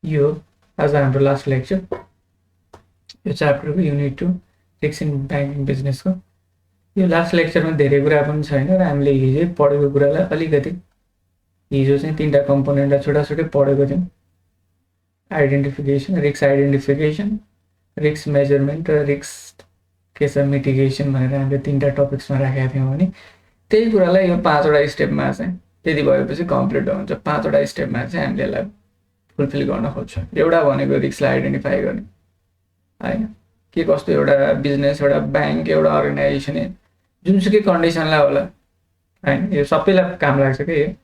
यो आज हाम्रो लास्ट लेक्चर यो च्याप्टरको युनिट 2 रिस्क इन ब्याङ्किङ बिजनेसको यो लास्ट लेक्चरमा धेरै कुरा पनि छैन र हामीले हिजो पढेको कुरालाई अलिकति हिजो चाहिँ तीनटा कम्पोनेन्टलाई छुट्टाछुट्टै पढेको थियौँ। आइडेन्टिफिकेसन, रिस्क मेजरमेन्ट र रिस्क के छ मिटिगेसन भनेर हामीले तीनटा टपिक्समा राखेका थियौँ भने त्यही कुरालाई यो 5वटा स्टेपमा चाहिँ त्यति भएपछि कम्प्लिट हुन्छ। 5वटा स्टेपमा चाहिँ हामीले यसलाई फुलफिल गर्न खोज्छौँ। एउटा भनेको रिस्कलाई आइडेन्टिफाई गर्ने हैन, के कस्तो एउटा बिजनेस, एउटा ब्याङ्क, एउटा अर्गनाइजेसन जुनसुकै कन्डिसनलाई होला हैन, यो सबैलाई काम लाग्छ के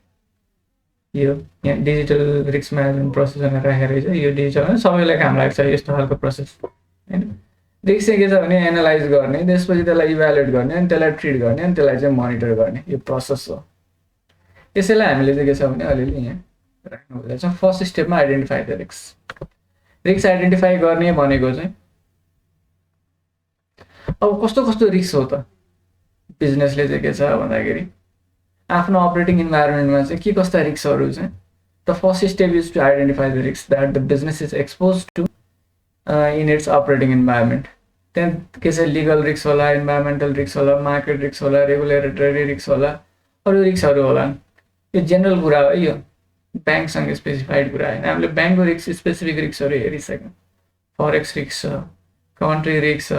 यो यहाँ डिजिटल रिस्क म्यानेजमेन्ट प्रोसेस भनेर राखेको रहेछ। यो डिजिटल सबैलाई काम लाग्छ यस्तो खालको प्रोसेस हैन। रिस्क चाहिँ के छ भने एनालाइज गर्ने, त्यसपछि त्यसलाई इभ्यालुएट गर्ने, अनि त्यसलाई ट्रिट गर्ने, अनि त्यसलाई चाहिँ मोनिटर गर्ने, यो प्रोसेस हो। यसैलाई हामीले चाहिँ के छ भने अलिअलि यहाँ राख्नु खोजेको छ। फर्स्ट स्टेपमा आइडेन्टिफाई द रिस्क आइडेन्टिफाई गर्ने भनेको चाहिँ अब कस्तो कस्तो रिस्क हो त बिजनेसले चाहिँ के छ भन्दाखेरि आफ्नो अपरेटिङ इन्भाइरोमेन्टमा चाहिँ के कस्ता रिस्कहरू चाहिँ the first step is to identify the risk that the business is expose to in its operating environment. त्यहाँ के छ लिगल रिस्क होला, इन्भाइरोमेन्टल रिस्क होला, मार्केट रिस्क होला, रेगुलेटरी रिस्क होला, अरू रिस्कहरू होला। यो जेनरल कुरा हो, यो ब्याङ्कसँग स्पेसिफाइड कुरा होइन। हामीले ब्याङ्कको रिस्क स्पेसिफिक रिस्कहरू हेरिसक्यौँ। फरेक्स रिस्क छ, कन्ट्री रिस्क छ,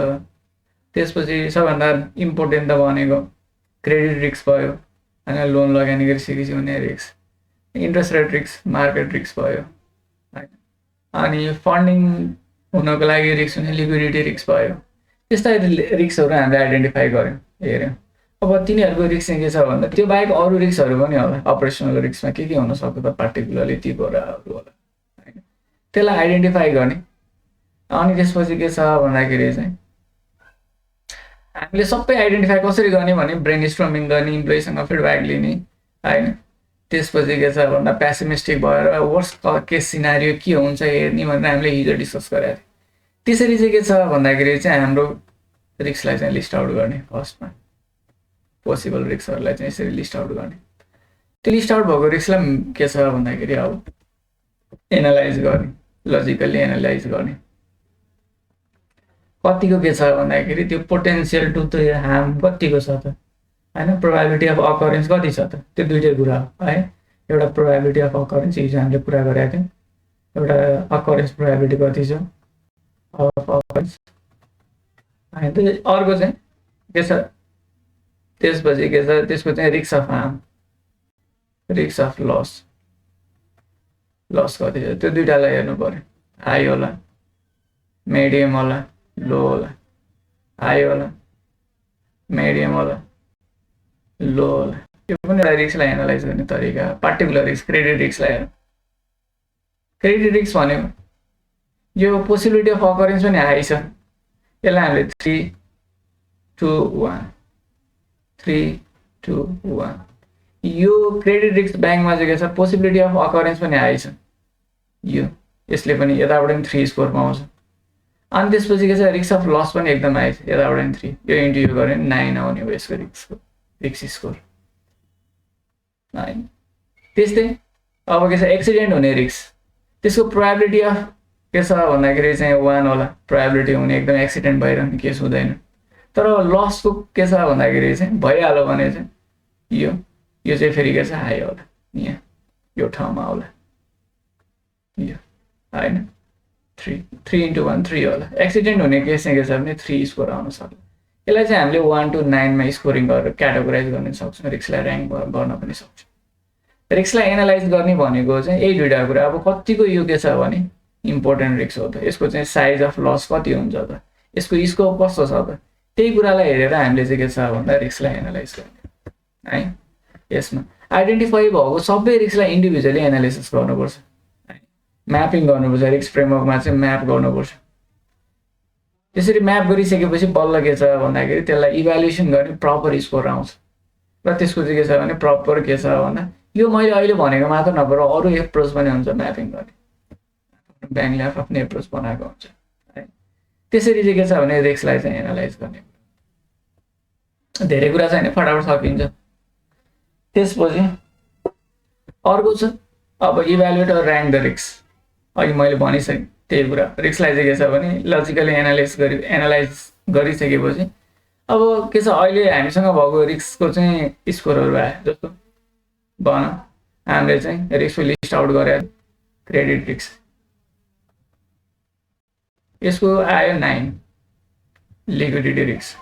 त्यसपछि सबभन्दा इम्पोर्टेन्ट त भनेको क्रेडिट रिस्क भयो होइन, लोन लगानी गरिसकेपछि हुने risk, interest rate risk, market risk भयो होइन, अनि फन्डिङ हुनको लागि रिस्क हुने लिक्विडिटी रिस्क भयो। त्यस्ता रिस्कहरू हामीले आइडेन्टिफाई गऱ्यौँ, हेऱ्यौँ। अब तिनीहरूको रिस्क चाहिँ के छ भन्दा त्यो बाहेक अरू रिस्कहरू पनि होला। अपरेसनल रिस्कमा के हुनसक्छ त पार्टिकुलरली ती कुराहरू होला होइन, त्यसलाई आइडेन्टिफाई गर्ने। अनि त्यसपछि के छ भन्दाखेरि चाहिँ हामीले सबै आइडेन्टिफाई कसरी गर्ने भने ब्रेन स्ट्रमिङ गर्ने, इम्प्लोइसँग फिडब्याक लिने होइन। त्यसपछि के छ भन्दा पेसिमिस्टिक भएर वर्स्ट केस सिनारियो के हुन्छ हेर्ने भनेर हामीले हिजो डिस्कस गरेका थियौँ। त्यसरी चाहिँ के छ भन्दाखेरि चाहिँ हाम्रो रिस्कलाई चाहिँ लिस्ट आउट गर्ने। फर्स्टमा पोसिबल रिस्कहरूलाई चाहिँ यसरी लिस्ट आउट गर्ने। त्यो लिस्ट आउट भएको रिस्कलाई के छ भन्दाखेरि अब एनालाइज गर्ने, लजिकल्ली एनालाइज गर्ने। कतिको के छ भन्दाखेरि त्यो पोटेन्सियल टु द हार्म कतिको छ त होइन, प्रोबेबिलिटी अफ अकरेन्स कति छ त, त्यो दुइटै कुरा हो है। एउटा प्रोबेबिलिटी अफ अकरेन्स हिजो हामीले कुरा गरेका थियौँ, एउटा अकरेन्स प्रोबेबिलिटी कति छ अफ अकरेन्स होइन। त्यो अर्को चाहिँ के छ, त्यसपछि के छ त्यसको चाहिँ risk of harm, risk of loss कति छ, त्यो दुइटालाई हेर्नु पर्यो। हाई होला, मिडियम होला, लो होला, हाई होला, मिडियम होला, लो होला। यो पनि एउटा रिस्कलाई एनालाइज गर्ने तरिका। पार्टिकुलर रिस्क क्रेडिट रिस्कलाई हेर्नु। क्रेडिट रिस्क भनेको यो पोसिबिलिटी अफ अकरेन्स पनि हाई छ, यसलाई हामीले 3 to 1 यो क्रेडिट रिस्क ब्याङ्कमा चाहिँ के छ पोसिबिलिटी अफ अकरेन्स पनि हाई छ, यो यसले पनि यताबाट पनि 3 स्कोर पाउँछ। अनि त्यसपछि के छ रिस्क अफ लस पनि एकदम हाई छ, यताबाट पनि 3, यो इन्टु यो गऱ्यो भने 9 आउने हो यसको रिस्क स्कोर होइन। त्यस्तै अब के छ एक्सिडेन्ट हुने रिस्क, त्यसको प्रोबेबिलिटी अफ के छ भन्दाखेरि चाहिँ 1 होला, प्रोबेबिलिटी हुने एकदम एक्सिडेन्ट भइरहने केस हुँदैन। तर लसको के छ भन्दाखेरि चाहिँ भइहाल्यो भने चाहिँ यो चाहिँ फेरि के छ हाई होला, यहाँ यो ठाउँमा होला यो होइन। 3 into 1 3 होला। एक्सिडेन्ट हुने केस चाहिँ के छ भने 3 स्कोर आउन सक्छ। यसलाई चाहिँ हामीले 1 to 9मा स्कोरिङ गरेर क्याटेगोराइज गर्न सक्छौँ, रिस्कलाई ऱ्याङ्क गर्न पनि सक्छौँ। रिस्कलाई एनालाइज गर्ने भनेको चाहिँ यही दुइटा कुरा। अब कतिको यो के छ भने इम्पोर्टेन्ट रिस्क हो त, यसको चाहिँ साइज अफ लस कति हुन्छ त, यसको स्कोप कस्तो छ त, त्यही कुरालाई हेरेर हामीले चाहिँ के छ भन्दा रिस्कलाई एनालाइज गर्ने है। यसमा आइडेन्टिफाई भएको सबै रिस्कलाई इन्डिभिजुअली एनालाइसिस गर्नुपर्छ, म्यापिङ गर्नुपर्छ। रिस्क फ्रेमवर्कमा चाहिँ म्याप गर्नुपर्छ। त्यसरी म्याप गरिसकेपछि बल्ल के छ भन्दाखेरि त्यसलाई इभ्यालुएसन गर्ने प्रपर स्कोर आउँछ र त्यसको चाहिँ के छ भने प्रपर के छ भन्दा यो मैले अहिले भनेको मात्र नभएर अरू एप्रोच पनि हुन्छ म्यापिङ गर्ने। ब्याङ्कले आफ्नो एप्रोच बनाएको हुन्छ है। त्यसरी चाहिँ के छ भने रिस्कलाई चाहिँ एनालाइज गर्ने। धेरै कुरा छैन, फटाफट सकिन्छ। त्यसपछि अर्को छ अब evaluate or rank the risk. अघि मैले भनिसकेँ त्यही कुरा। रिस्कलाई चाहिँ के छ भने लजिकली एनालाइज गरिसकेपछि अब के छ, अहिले हामीसँग भएको रिस्कको चाहिँ स्कोरहरू आयो। जस्तो भनौँ हामीले चाहिँ रिस्कको लिस्ट आउट गरे, क्रेडिट रिस्क यसको आयो 9, लिक्विडिटी रिस्क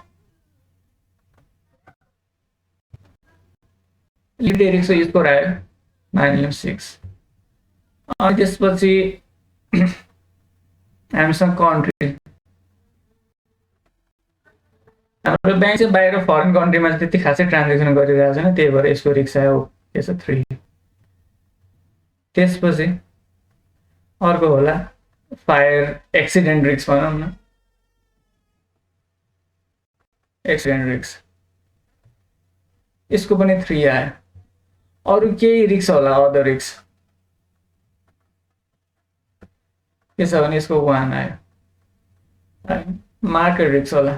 लिक्विडिटी स्कोर आयो 9.6। अनि त्यसपछि हामीसँग कन्ट्री, हाम्रो ब्याङ्क चाहिँ बाहिर फरेन कन्ट्रीमा त्यति खासै ट्रान्जेक्सन गरिरहेको छैन, त्यही भएर यसको रिस्क आयो के छ 3। त्यसपछि अर्को होला फायर एक्सिडेन्ट रिस्क भनौँ न, एक्सिडेन्ट रिस्क यसको पनि 3 आयो। अरू केही रिस्क होला, अदर रिस्क के छ भने यसको 1 आयो। मार्केट रिस्क होला,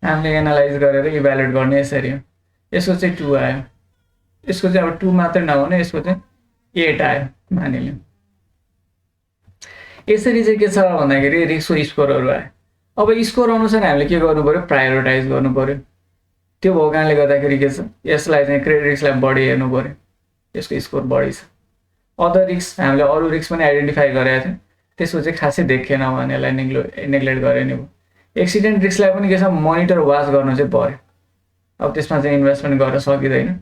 हामीले एनालाइज गरेर इभ्यालुएट गर्ने यसरी हो, यसको चाहिँ 2 आयो। यसको चाहिँ अब 2 मात्रै नहुने, यसको चाहिँ 8 आयो मानिलिउँ। यसरी चाहिँ के छ भन्दाखेरि रिस्कको स्कोरहरू आयो। अब स्कोर अनुसार हामीले के गर्नु पर्यो, प्रायोरिटाइज गर्नु पर्यो। त्यो भएको कारणले गर्दाखेरि के छ, यसलाई चाहिँ क्रेडिट रिस्कलाई बढी हेर्नु पर्यो, यसको स्कोर बढी छ। अदर रिस्क हामीले अरू रिस्क पनि आइडेन्टिफाई गरेका थियौँ, त्यसको चाहिँ खासै देखेन भने यसलाई नेग्लेक्ट गरे नि भयो। एक्सिडेन्ट रिस्कलाई पनि के छ, मोनिटर वाच गर्नु चाहिँ पर्यो। अब त्यसमा चाहिँ इन्भेस्टमेन्ट गर्न सकिँदैन,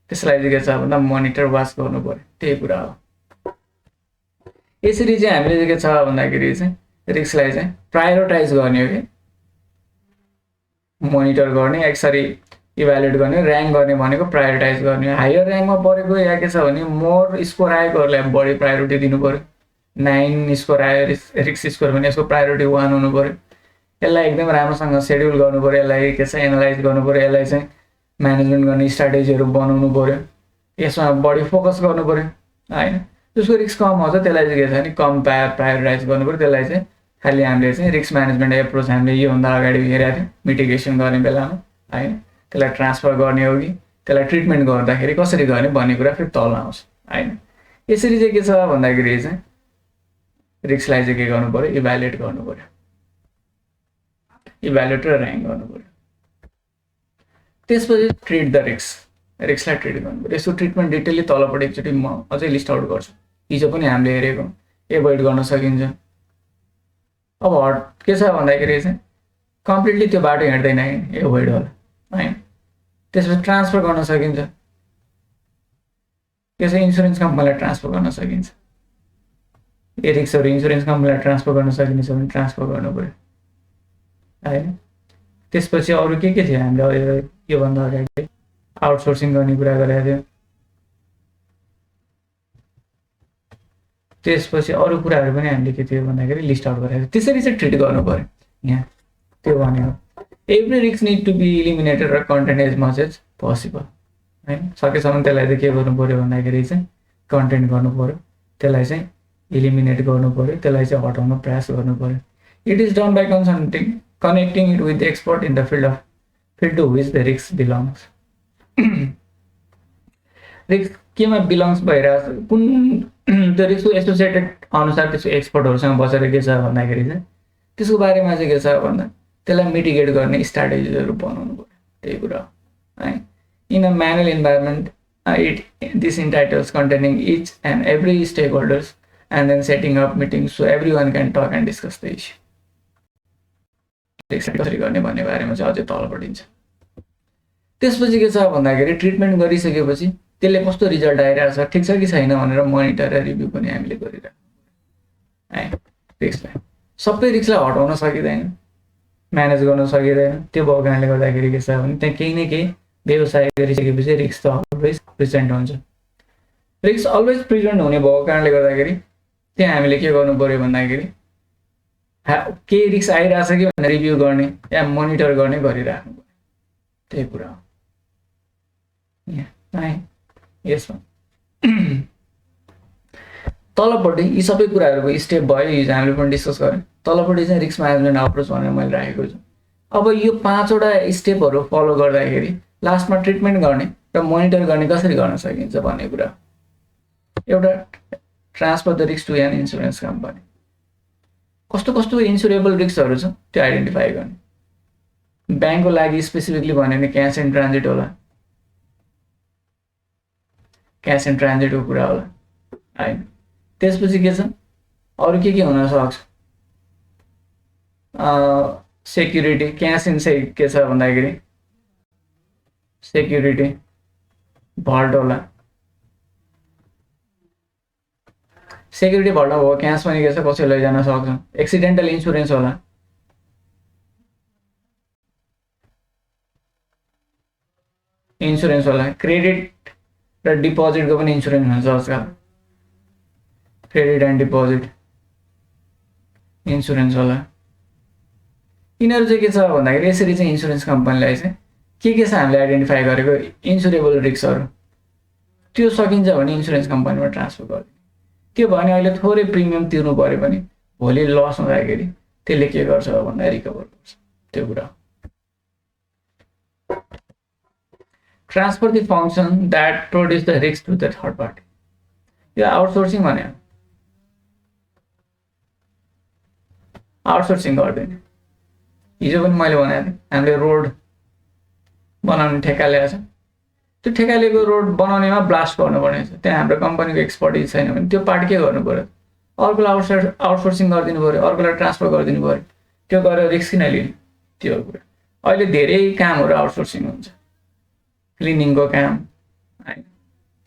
त्यसलाई चाहिँ के छ भन्दा मोनिटर वाच गर्नु पर्यो, त्यही कुरा हो। यसरी चाहिँ हामीले चाहिँ के छ भन्दाखेरि चाहिँ रिस्कलाई चाहिँ प्रायोरिटाइज गर्ने हो कि मोनिटर गर्ने, यसरी इभ्यालुएट गर्ने, र्याङ्क गर्ने भनेको प्रायोरिटाइज गर्ने। हायर र्याङ्कमा परेको या के छ भने मोर स्कोर आएकोहरूलाई बढी प्रायोरिटी दिनु पर्यो। 9 स्कोर आयो रिस्क स्कोर भने यसको प्रायोरिटी 1 हुनु पर्यो। यसलाई एकदम राम्रोसँग सेड्युल गर्नु पर्यो, यसलाई के छ एनालाइज गर्नु पर्यो, यसलाई चाहिँ म्यानेजमेन्ट गर्ने स्ट्राटेजीहरू बनाउनु पर्यो, यसमा बढी फोकस गर्नु पर्यो हैन। जसको रिस्क कम हुन्छ त्यसलाई चाहिँ के छ भने कम प्रायोरिटाइज गर्नु पर्यो। त्यसलाई चाहिँ खालि हामीले चाहिँ रिस्क म्यानेजमेन्ट एप्रोच हामीले योभन्दा अगाडि हेरेका थियौँ मिटिगेसन गर्ने बेलामा हैन। त्यसलाई ट्रान्सफर गर्ने हो कि त्यसलाई ट्रिटमेन्ट गर्दाखेरि कसरी गर्ने भन्ने कुरा फेरि तल आउँछ हैन। यसरी चाहिँ के छ भन्दाखेरि चाहिँ रिस्कलाई चाहिँ के गर्नु पर्यो, इभ्यालुएट गर्नु पर्यो, इभ्यालुएट र र्याङ्क गर्नु पर्यो। त्यसपछि ट्रिट द रिस्कलाई ट्रिट गर्नु पर्यो। यसको ट्रिटमेन्ट डिटेलली तलपट्टि एकचोटि म अझै लिस्ट आउट गर्छु, हिजो पनि हामीले हेरेको। एभोइड गर्न सकिन्छ। अब के छ भन्दाखेरि चाहिँ कम्प्लिटली त्यो बाटो हिँड्दैन, एभोइड होला हैन। त्यसपछि ट्रान्सफर गर्न सकिन्छ, त्यसै इन्सुरेन्स कम्पनीलाई ट्रान्सफर गर्न सकिन्छ। ए रिस्कहरू इन्सुरेन्स कम्पनीलाई ट्रान्सफर गर्न सकिन्छ भने ट्रान्सफर गर्नु पर्यो हैन। त्यसपछि अरू के थियो हामीले योभन्दा अगाडि आउटसोर्सिङ गर्ने कुरा गरेका थियौँ। त्यसपछि अरू कुराहरू पनि हामीले के थियो भन्दाखेरि लिस्ट आउट गरेका थियौँ। त्यसरी चाहिँ ट्रिट गर्नु पर्यो यहाँ, त्यो भनेको every risk need to be eliminated र contained as much as possible हैन। सकेसम्म त्यसलाई चाहिँ के गर्नु पर्यो भन्दाखेरि चाहिँ कन्टेन्ट गर्नु पर्यो, त्यसलाई चाहिँ इलिमिनेट गर्नु पर्यो, त्यसलाई चाहिँ हटाउन प्रयास गर्नु पर्यो। It is done by connecting it with the expert in the field to which the risk belongs. Risk केमा बिलोङ्स भइरहेको छ, कुन त्यो रिस्कको एसोसिएटेड अनुसार त्यसको एक्सपर्टहरूसँग बसेर के छ भन्दाखेरि चाहिँ त्यसको बारेमा चाहिँ के छ भन्दा त्यसलाई मिटिगेट गर्ने स्ट्राटेजीहरू बनाउनु पर्यो, त्यही कुरा हो है। In a manual environment this entitles containing each and every stakeholders and then setting up meetings so everyone can talk and discuss the issue. कसरी गर्ने भन्ने बारेमा चाहिँ अझै तल बढिन्छ। त्यसपछि के छ भन्दाखेरि ट्रिटमेन्ट गरिसकेपछि त्यसले कस्तो रिजल्ट आइरहेको छ, ठिक छ कि छैन भनेर मोनिटर र रिभ्यू पनि हामीले गरिरहेको है। रिस्कलाई सबै रिस्कलाई हटाउन सकिँदैन, म्यानेज गर्न सकिँदैन। त्यो भएको कारणले गर्दाखेरि के छ भने त्यहाँ केही न केही व्यवसाय गरिसकेपछि रिस्क त अलवेज प्रेजेन्ट हुन्छ। रिस्क अलवेज प्रेजेन्ट हुने भएको कारणले गर्दाखेरि त्यहाँ हामीले के गर्नु पर्यो भन्दाखेरि केही रिस्क आइरहेछ कि भनेर रिभ्यू गर्ने या मोनिटर गर्ने गरिराख्नु पर्यो, त्यही कुरा हो है। यसमा तलपट्टि यी सबै कुराहरूको स्टेप भयो, हिजो हामीले पनि डिस्कस गऱ्यौँ। तलपट्टि चाहिँ रिस्क म्यानेजमेन्ट अप्रोच भनेर मैले राखेको छु। अब यो 5वटा स्टेपहरू फलो गर्दाखेरि लास्टमा ट्रिटमेन्ट गर्ने र मोनिटर गर्ने कसरी गर्न सकिन्छ भन्ने कुरा। एउटा transfer the risk to an insurance company. कस्तो कस्तो इन्सुरेबल रिस्कहरू छ त्यो आइडेन्टिफाई गर्ने। ब्याङ्कको लागि स्पेसिफिकली भन्यो भने क्यास इन ट्रान्जिट होला, क्यास इन ट्रान्जिटको कुरा होला हैन। त्यसपछि के छ अरु के हुन सक्छ, सेक्युरिटी, क्यास इन चाहिँ के छ भन्दाखेरि सेक्युरिटी भल्ट होला, सेक्युरिटी भल्ट हो, क्यास पनि के छ कसै लैजान सक्छ। एक्सिडेन्टल इन्सुरेन्स होला, इन्सुरेन्स होला, क्रेडिट र डिपोजिटको पनि इन्सुरेन्स हुन्छ आजकल, क्रेडिट एन्ड डिपोजिट इन्सुरेन्स होला। यिनीहरू चाहिँ के छ भन्दाखेरि यसरी चाहिँ इन्सुरेन्स कम्पनीलाई चाहिँ के छ हामीले आइडेन्टिफाई गरेको इन्सुरेबल रिस्कहरू त्यो सकिन्छ भने इन्सुरेन्स कम्पनीमा ट्रान्सफर गरिदिने। त्यो भने अहिले थोरै प्रिमियम तिर्नु पर्यो भने भोलि लस हुँदाखेरि त्यसले के गर्छ भन्दा रिकभर गर्छ, त्यो कुरा। Transfer the function that produce the risk to the third party, यो आउटसोर्सिङ भने आउटसोर्सिङ गरिदिने। हिजो पनि मैले भनेको थिएँ हामीले रोड बनाउने ठेक्का ल्याएको छ, त्यो ठेक्का लिएको रोड बनाउनेमा ब्लास्ट गर्नुपर्ने छ, त्यहाँ हाम्रो कम्पनीको एक्सपर्टिज छैन भने त्यो पार्ट के गर्नु पर्यो, अर्कोलाई आउटसोर्सिङ गरिदिनु पर्यो, अर्कोलाई ट्रान्सफर गरिदिनु पर्यो, त्यो गरेर रिस्क किन लिने, त्यो कुरा। अहिले धेरै कामहरू आउटसोर्सिङ हुन्छ, क्लिनिङको काम हैन,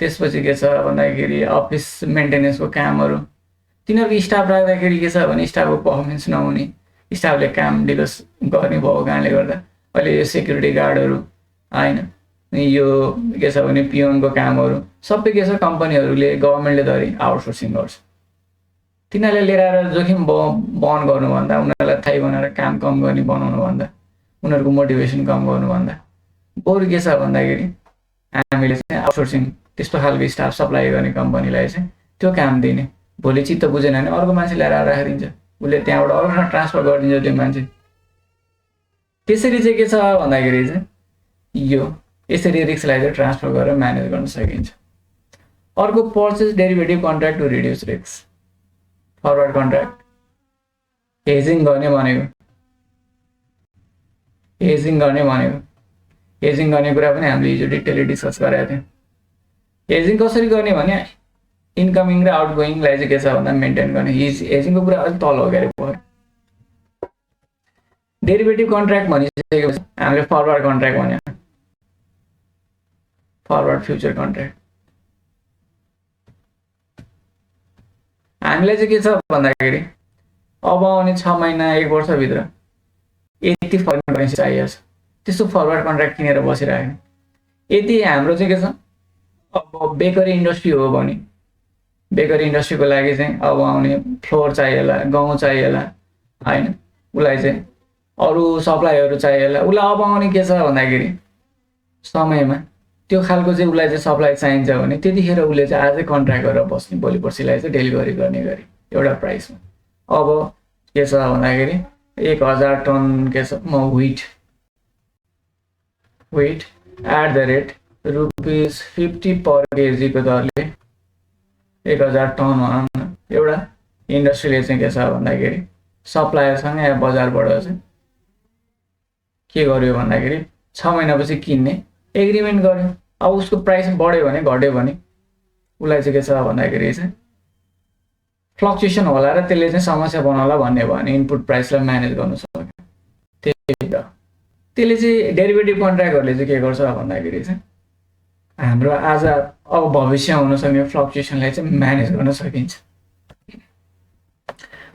त्यसपछि के छ भन्दाखेरि अफिस मेन्टेनेन्सको कामहरू, तिनीहरूको स्टाफ राख्दाखेरि के छ भने स्टाफको पर्फर्मेन्स नहुने, स्टाफले काम ढिलो गर्ने भएको कारणले गर्दा अहिले यो सेक्युरिटी गार्डहरू हैन, यो के छ भने पियोनको कामहरू सबै के छ कम्पनीहरूले गभर्मेन्टले धरि आउटसोर्सिङ गर्छ। तिनीहरूले लिएर आएर जोखिम बहन गर्नुभन्दा, उनीहरूलाई थाहै बनाएर काम कम गर्ने बनाउनुभन्दा, उनीहरूको मोटिभेसन कम गर्नुभन्दा बरु के छ भन्दाखेरि हामीले चाहिँ आउटसोर्सिङ त्यस्तो खालको स्टाफ सप्लाई गर्ने कम्पनीलाई चाहिँ त्यो काम दिने। भोलि चित्त बुझेन भने अर्को मान्छे ल्याएर राखिदिन्छ, उसले त्यहाँबाट अर्कोसँग ट्रान्सफर गरिदिन्छ त्यो मान्छे। त्यसरी चाहिँ के छ भन्दाखेरि चाहिँ यो यसरी रिस्कलाई चाहिँ ट्रान्सफर गरेर म्यानेज गर्न सकिन्छ। अर्को purchase derivative contract to reduce risk, forward contract, hedging गर्ने भनेको, हेजिङ गर्ने कुरा पनि हामीले हिजो डिटेलली डिस्कस गरेका थियौँ। हेजिङ कसरी गर्ने भने इन्कमिङ र आउटगोइङलाई चाहिँ के छ भन्दा मेन्टेन गर्ने। हेजिङको कुरा अलिक तल हो गरे भयो। डेरिभेटिभ कन्ट्र्याक्ट भनिसकेपछि हामीले फरवर्ड कन्ट्र्याक्ट भन्यो, फरवर्ड फ्युचर कन्ट्र्याक्ट। हामीलाई चाहिँ के छ भन्दाखेरि अब आउने 6 महिना 1 वर्षभित्र यति फरवर्ड करेन्सी चाहिएको छ, त्यस्तो फरवर्ड कन्ट्र्याक्ट किनेर बसिरहेको। यति हाम्रो चाहिँ के छ, अब बेकरी इन्डस्ट्री हो भने बेकरी इन्डस्ट्रीको लागि चाहिँ अब आउने फ्लोर चाहिएला, गहुँ चाहिएला हैन, उसलाई चाहिँ अरू सप्लाईहरू चाहिएला, उसलाई अब आउने के छ भन्दाखेरि समयमा त्यो खालको चाहिँ उसलाई चाहिँ सप्लाई चाहिन्छ भने त्यतिखेर उसले चाहिँ आजै कन्ट्र्याक्ट गरेर बस्ने, भोलि पर्सिलाई चाहिँ डेलिभरी गर्ने गरी एउटा प्राइसमा। अब के छ भन्दाखेरि 1000 टन के छ म व्हिट एट द रेट ₹50 पर केजीको दरले 1000 टन भनौँ न, एउटा इन्डस्ट्रीले चाहिँ के छ भन्दाखेरि सप्लायरसँग या बजारबाट चाहिँ के गर्यो भन्दाखेरि 6 महिनापछि किन्ने एग्रिमेन्ट गर्यो। अब उसको प्राइस बढ्यो भने घट्यो भने उसलाई चाहिँ के छ भन्दाखेरि चाहिँ फ्लक्चुएसन होला र त्यसले चाहिँ समस्या बनाउला भन्ने भयो भने इनपुट प्राइसलाई म्यानेज गर्नु सक्यो। त्यसले चाहिँ डेरिभेटिभ कन्ट्र्याक्टहरूले चाहिँ के गर्छ भन्दाखेरि चाहिँ हाम्रो आज अब भविष्य हुन सक्ने फ्लक्चुएसनलाई चाहिँ म्यानेज गर्न सकिन्छ।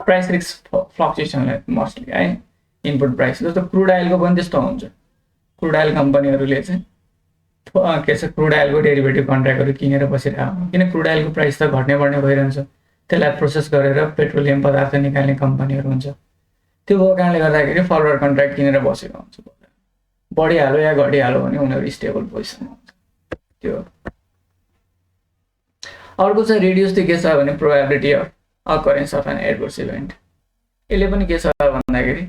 प्राइस रिस्क फ्लक्चुएसनलाई मोस्टली है, इनपुट प्राइस जस्तो क्रुड अइलको पनि त्यस्तो हुन्छ। क्रुड अइल कम्पनीहरूले चाहिँ के छ क्रुड अइलको डेरिभेटिभ कन्ट्र्याक्टहरू किनेर बसिरहेको, किन क्रुड अइलको प्राइस त घट्ने बढ्ने भइरहन्छ, त्यसलाई प्रोसेस गरेर पेट्रोलियम पदार्थ निकाल्ने कम्पनीहरू हुन्छ। त्यो भएको कारणले गर्दाखेरि फरवर्ड कन्ट्र्याक्ट किनेर बसेको हुन्छ। बढिहाल्यो या घटिहाल्यो भने उनीहरू स्टेबल पोजिसनमा हुन्छ। त्यो अर्को चाहिँ रिड्युस के छ भने probability of occurrence of an adverse event. यसले पनि के छ भन्दाखेरि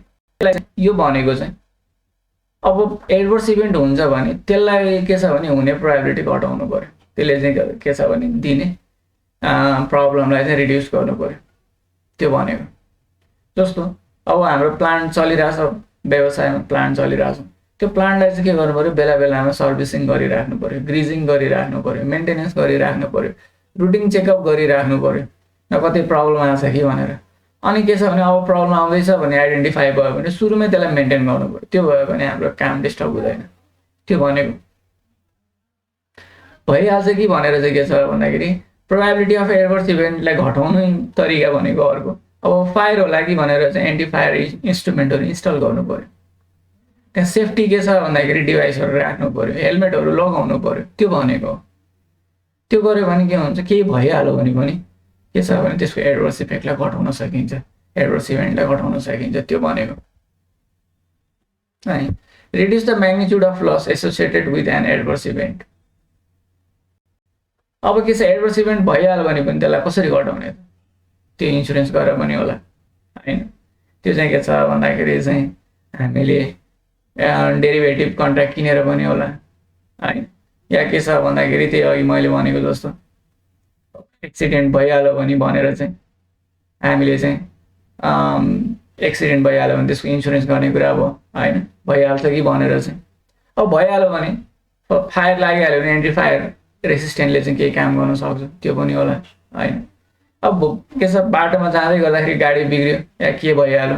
यो भनेको चाहिँ अब एडभर्स इभेन्ट हुन्छ भने त्यसलाई के छ भने हुने प्रोबेबिलिटी घटाउनु पर्यो। त्यसले चाहिँ के छ भने दिने प्रब्लमलाई चाहिँ रिड्युस गर्नु पर्यो त्यो भनेको। जस्तो अब हाम्रो प्लान्ट चलिरहेछ, व्यवसायमा प्लान्ट चलिरहेछ, त्यो प्लान्टलाई चाहिँ के गर्नु पर्यो, बेला बेलामा सर्भिसिङ गरिराख्नु पर्यो, ग्रिजिङ गरिराख्नु पर्यो, मेन्टेनेन्स गरिराख्नु पर्यो, रुटिन चेकअप गरिराख्नु पर्यो, कतै प्रब्लम आएको छ कि भनेर। अनि के छ भने अब प्रब्लम आउँदैछ भने आइडेन्टिफाई भयो भने सुरुमै त्यसलाई मेन्टेन गर्नु पर्यो, त्यो भयो भने हाम्रो काम डिस्टर्ब हुँदैन, त्यो भनेको। भइहाल्छ कि भनेर चाहिँ के छ भन्दाखेरि प्रोबेबिलिटी अफ एडभर्स इभेन्टलाई घटाउने तरिका भनेको अर्को, अब फायर होला कि भनेर चाहिँ एन्टी फायर इन्स्ट्रुमेन्टहरू इन्स्टल गर्नु पर्यो, त्यहाँ सेफ्टी के छ भन्दाखेरि डिभाइसहरू राख्नु पर्यो, हेलमेटहरू लगाउनु पर्यो, त्यो भनेको। त्यो गऱ्यो भने के हुन्छ, केही भइहाल्यो भने पनि के छ भने त्यसको एडभर्स इफेक्टलाई घटाउन सकिन्छ, एडभर्स इभेन्टलाई घटाउन सकिन्छ, त्यो भनेको है। Reduce the magnitude of loss associated with an adverse event. अब के छ, एडभर्स इभेन्ट भइहाल्यो भने पनि त्यसलाई कसरी घटाउने त, त्यो इन्सुरेन्स गरेर पनि होला हैन। त्यो चाहिँ के छ भन्दाखेरि चाहिँ हामीले डेरिभेटिभ कन्ट्र्याक्ट किनेर पनि होला हैन, या के छ भन्दाखेरि त्यही अघि मैले भनेको जस्तो एक्सिडेन्ट भइहाल्यो भने भनेर चाहिँ हामीले चाहिँ एक्सिडेन्ट भइहाल्यो भने त्यसको इन्सुरेन्स गर्ने कुरा भयो हैन, भइहाल्छ कि भनेर चाहिँ। अब भइहाल्यो भने फायर लागिहाल्यो भने एन्टी फायर रेसिस्टेन्टले चाहिँ केही काम गर्न सक्छ, त्यो पनि होला हैन। अब के छ, बाटोमा जाँदै गर्दाखेरि गाडी बिग्रियो या के भइहाल्यो,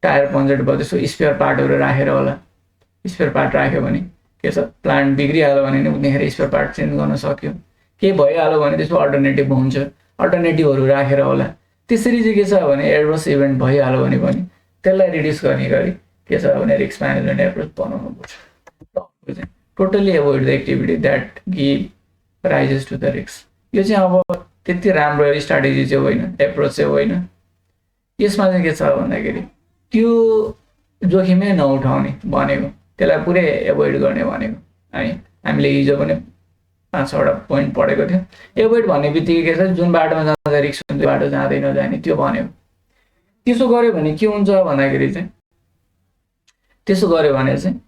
टायर पन्चर भयो, त्यसको स्पेयर पार्टहरू राखेर होला, स्पेयर पार्ट राख्यो भने के छ, प्लान्ट बिग्रिहाल्यो भने नि उनीहरूले स्पेयर पार्ट चेन्ज गर्न सक्यो, के भइहाल्यो भने त्यसको अल्टरनेटिभ हुन्छ, अल्टरनेटिभहरू राखेर होला। त्यसरी चाहिँ के छ भने एडभर्स इभेन्ट भइहाल्यो भने पनि त्यसलाई रिड्युस गर्ने गरी के छ भने रिस्क म्यानेजमेन्ट एप्रोच बनाउनु पर्छ। Totally avoid the activity that give rises to the risk. यो चाहिँ अब त्यति राम्रो स्ट्राटेजी चाहिँ होइन, एप्रोच चाहिँ होइन। यसमा चाहिँ के छ भन्दाखेरि त्यो जोखिमै नउठाउने भनेको, त्यसलाई पुरै एभोइड गर्ने भनेको है। हामीले हिजो पनि 5-6वटा पोइन्ट पढेको थियो। एभोइड भन्ने बित्तिकै के छ, जुन बाटोमा जाँदा रिस्क हुन्छ बाटो जाँदै नजाने, त्यो भनेको। त्यसो गर्यो भने के हुन्छ भन्दाखेरि चाहिँ, त्यसो गर्यो भने चाहिँ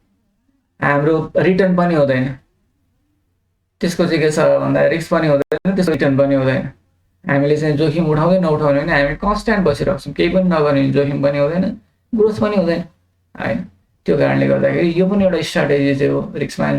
हाम्रो रिटर्न पनि हुँदैन, त्यसको चाहिँ के छ भन्दा रिस्क पनि हुँदैन, त्यसको रिटर्न पनि हुँदैन। हामीले चाहिँ जोखिम उठाउँदै नउठाउने भने हामी कन्स्ट्यान्ट बसिरहेछौँ, केही पनि नगर्ने जोखिम पनि हुँदैन, ग्रोथ पनि हुँदैन हैन। त्यो कारणले गर्दाखेरि यो पनि एउटा स्ट्राटेजी चाहिँ हो रिस्क म्यानेजमेन्ट